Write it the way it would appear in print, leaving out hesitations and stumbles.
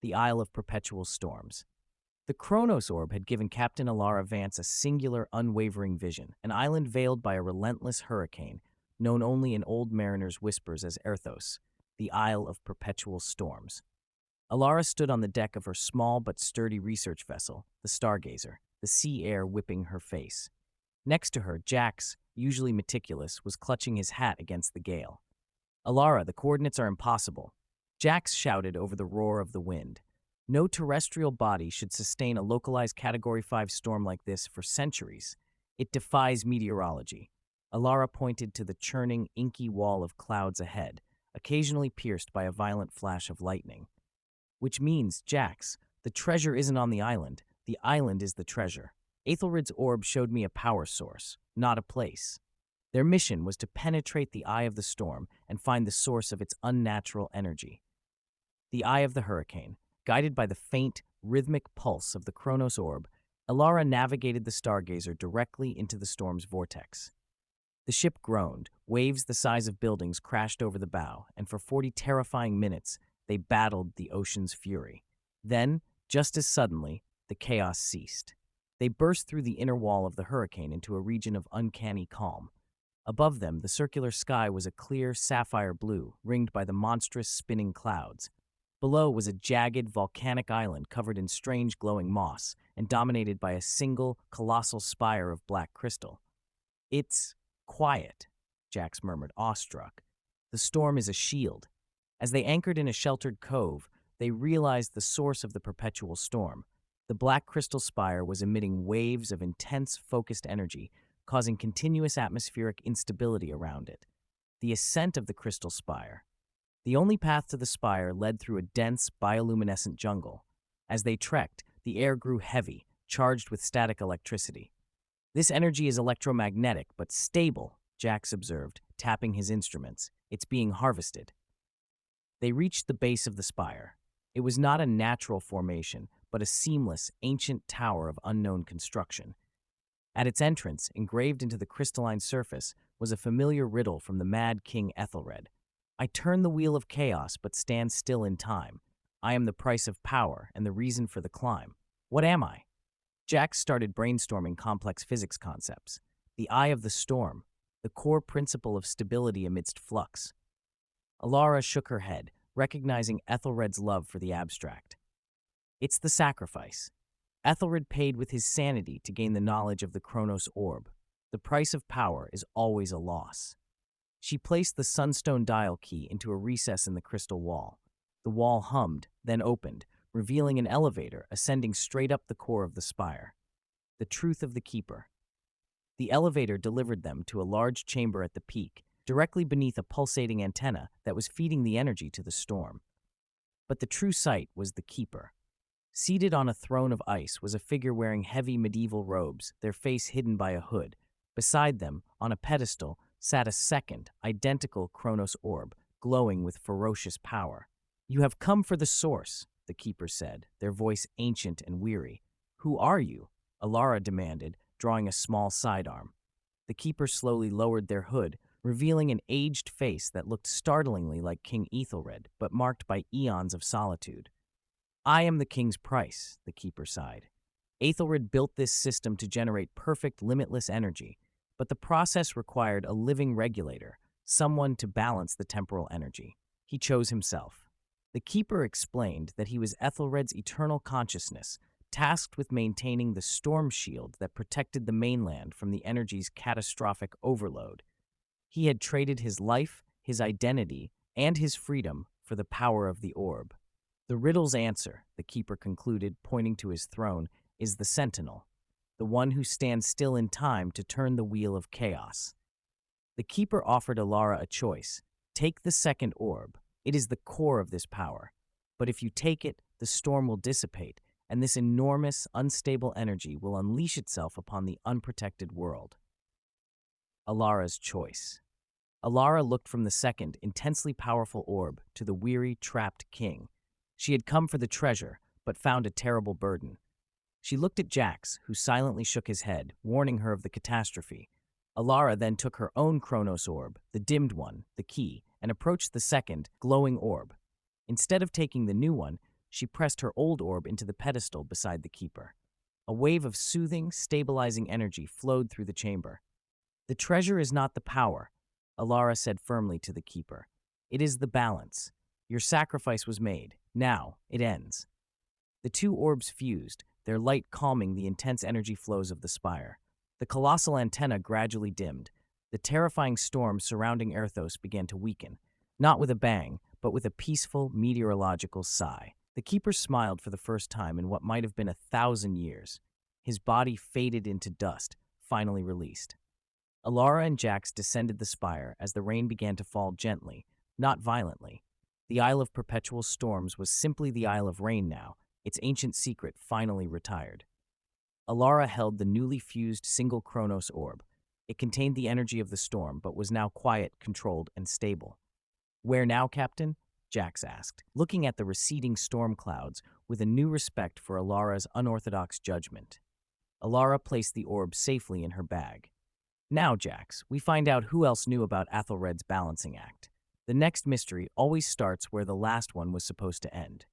the Isle of Perpetual Storms. The Chronos Orb had given Captain Elara Vance a singular, unwavering vision, an island veiled by a relentless hurricane, known only in old mariners' whispers as Aerthos, the Isle of Perpetual Storms. Elara stood on the deck of her small but sturdy research vessel, the Stargazer, the sea air whipping her face. Next to her, Jax, usually meticulous, was clutching his hat against the gale. "Elara, the coordinates are impossible," Jax shouted over the roar of the wind. "No terrestrial body should sustain a localized Category 5 storm like this for centuries. It defies meteorology." Elara pointed to the churning, inky wall of clouds ahead, occasionally pierced by a violent flash of lightning. "Which means, Jax, the treasure isn't on the island is the treasure. Aethelred's orb showed me a power source, not a place." Their mission was to penetrate the eye of the storm and find the source of its unnatural energy. The eye of the hurricane, guided by the faint, rhythmic pulse of the Chronos Orb, Elara navigated the Stargazer directly into the storm's vortex. The ship groaned, waves the size of buildings crashed over the bow, and for 40 terrifying minutes, they battled the ocean's fury. Then, just as suddenly, the chaos ceased. They burst through the inner wall of the hurricane into a region of uncanny calm. Above them, the circular sky was a clear sapphire blue, ringed by the monstrous spinning clouds. Below was a jagged, volcanic island covered in strange glowing moss and dominated by a single, colossal spire of black crystal. "It's quiet," Jax murmured, awestruck. "The storm is a shield." As they anchored in a sheltered cove, they realized the source of the perpetual storm. The black crystal spire was emitting waves of intense, focused energy, causing continuous atmospheric instability around it. The ascent of the crystal spire. The only path to the spire led through a dense, bioluminescent jungle. As they trekked, the air grew heavy, charged with static electricity. "This energy is electromagnetic, but stable," Jax observed, tapping his instruments. "It's being harvested." They reached the base of the spire. It was not a natural formation, but a seamless, ancient tower of unknown construction. At its entrance, engraved into the crystalline surface, was a familiar riddle from the mad King Aethelred. "I turn the wheel of chaos, but stand still in time. I am the price of power and the reason for the climb. What am I?" Jax started brainstorming complex physics concepts. The eye of the storm, the core principle of stability amidst flux. Elara shook her head, recognizing Aethelred's love for the abstract. "It's the sacrifice. Aethelred paid with his sanity to gain the knowledge of the Chronos Orb. The price of power is always a loss." She placed the sunstone dial key into a recess in the crystal wall. The wall hummed, then opened, revealing an elevator ascending straight up the core of the spire. The truth of the Keeper. The elevator delivered them to a large chamber at the peak, directly beneath a pulsating antenna that was feeding the energy to the storm. But the true sight was the Keeper. Seated on a throne of ice was a figure wearing heavy medieval robes, their face hidden by a hood. Beside them, on a pedestal, sat a second, identical Chronos Orb, glowing with ferocious power. "You have come for the source," the Keeper said, their voice ancient and weary. "Who are you?" Elara demanded, drawing a small sidearm. The Keeper slowly lowered their hood, revealing an aged face that looked startlingly like King Aethelred, but marked by eons of solitude. "I am the king's price," the Keeper sighed. "Aethelred built this system to generate perfect, limitless energy, but the process required a living regulator, someone to balance the temporal energy. He chose himself." The Keeper explained that he was Aethelred's eternal consciousness, tasked with maintaining the storm shield that protected the mainland from the energy's catastrophic overload. He had traded his life, his identity, and his freedom for the power of the orb. "The riddle's answer," the Keeper concluded, pointing to his throne, "is the Sentinel, the one who stands still in time to turn the wheel of chaos." The Keeper offered Elara a choice. "Take the second orb. It is the core of this power. But if you take it, the storm will dissipate, and this enormous, unstable energy will unleash itself upon the unprotected world." Alara's choice. Elara looked from the second, intensely powerful orb to the weary, trapped king. She had come for the treasure, but found a terrible burden. She looked at Jax, who silently shook his head, warning her of the catastrophe. Elara then took her own Chronos Orb, the dimmed one, the key, and approached the second, glowing orb. Instead of taking the new one, She pressed her old orb into the pedestal beside the keeper. A wave of soothing, stabilizing energy flowed through the chamber. "The treasure is not the power," Elara said firmly to the keeper. "It is the balance. Your sacrifice was made. Now it ends." The two orbs fused, their light calming the intense energy flows of the spire. The colossal antenna gradually dimmed. The terrifying storm surrounding Aerthos began to weaken, not with a bang, but with a peaceful, meteorological sigh. The keeper smiled for the first time in what might have been 1,000 years. His body faded into dust, finally released. Elara and Jax descended the spire as the rain began to fall gently, not violently. The Isle of Perpetual Storms was simply the Isle of Rain now, its ancient secret finally retired. Elara held the newly fused single Chronos Orb. It contained the energy of the storm, but was now quiet, controlled, and stable. "Where now, Captain?" Jax asked, looking at the receding storm clouds with a new respect for Alara's unorthodox judgment. Elara placed the orb safely in her bag. "Now, Jax, we find out who else knew about Aethelred's balancing act. The next mystery always starts where the last one was supposed to end."